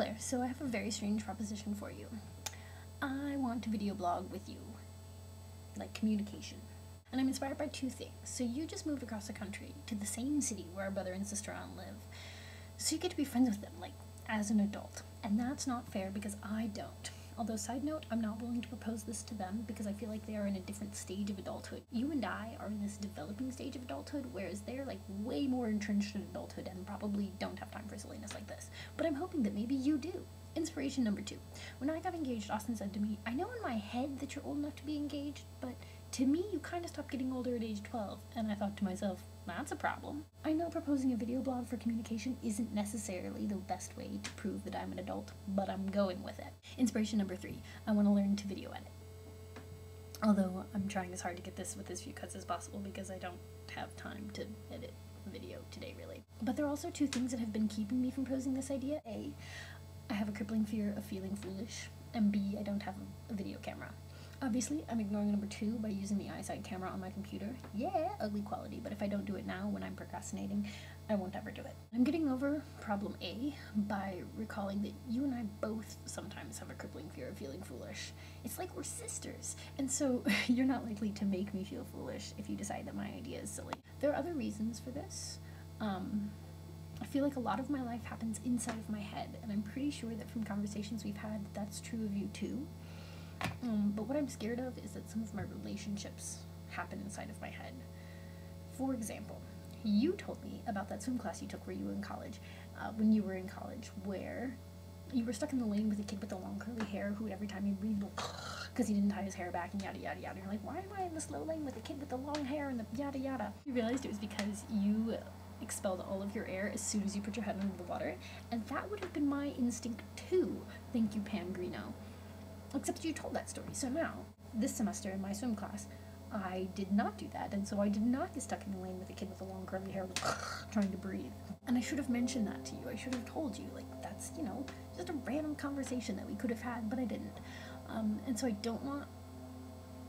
Claire, so I have a very strange proposition for you. I want to video blog with you, like communication. And I'm inspired by two things. So you just moved across the country to the same city where our brother and sister-in-law live. So you get to be friends with them, like, as an adult. And that's not fair because I don't. Although, side note, I'm not willing to propose this to them because I feel like they are in a different stage of adulthood. You and I are in this developing stage of adulthood, whereas they're like way more entrenched in adulthood and probably don't have time for silliness like this. But I'm hoping that maybe you do. Inspiration number 2. When I got engaged, Austin said to me, I know in my head that you're old enough to be engaged, but to me, you kind of stopped getting older at age 12. And I thought to myself, that's a problem. I know proposing a video blog for communication isn't necessarily the best way to prove that I'm an adult, but I'm going with it. Inspiration number 3. I want to learn to video edit. Although I'm trying as hard to get this with as few cuts as possible because I don't have time to edit a video today, really. But there are also 2 things that have been keeping me from proposing this idea. A, I have a crippling fear of feeling foolish, and B, I don't have a video camera. Obviously, I'm ignoring number 2 by using the iSight camera on my computer. Yeah, ugly quality, but if I don't do it now when I'm procrastinating, I won't ever do it. I'm getting over problem A by recalling that you and I both sometimes have a crippling fear of feeling foolish. It's like we're sisters, and so you're not likely to make me feel foolish if you decide that my idea is silly. There are other reasons for this. I feel like a lot of my life happens inside of my head, and I'm pretty sure that from conversations we've had, that's true of you too. But what I'm scared of is that some of my relationships happen inside of my head. For example, you told me about that swim class you took where you were in college, when you were in college, where you were stuck in the lane with a kid with the long curly hair who would every time you'd read because he didn't tie his hair back and yada yada yada. You're like, why am I in the slow lane with a kid with the long hair and the yada yada? You realized it was because you expelled all of your air as soon as you put your head under the water, and that would have been my instinct too. Thank you, Pam Greeno. Except you told that story, so now, this semester in my swim class, I did not do that, and so I did not get stuck in the lane with a kid with the long curly hair trying to breathe. And I should have mentioned that to you. I should have told you, like, that's, you know, just a random conversation that we could have had, but I didn't. And so I don't want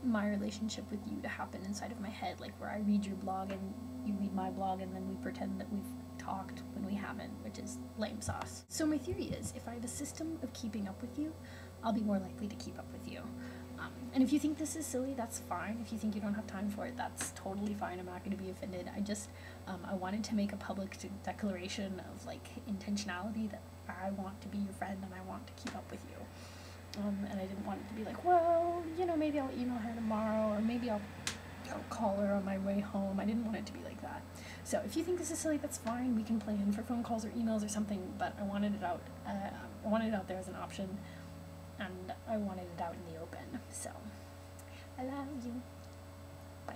my relationship with you to happen inside of my head, like where I read your blog and you read my blog and then we pretend that we've talked when we haven't, which is lame sauce. So my theory is, if I have a system of keeping up with you, I'll be more likely to keep up with you. And if you think this is silly, that's fine. If you think you don't have time for it, that's totally fine. I'm not going to be offended. I wanted to make a public declaration of, like, intentionality that I want to be your friend and I want to keep up with you. And I didn't want it to be like, well, you know, maybe I'll email her tomorrow, or maybe I'll call her on my way home. I didn't want it to be like that. So if you think this is silly, that's fine. We can plan for phone calls or emails or something, but I wanted it out. I wanted it out there as an option, and I wanted it out in the open. So I love you. Bye.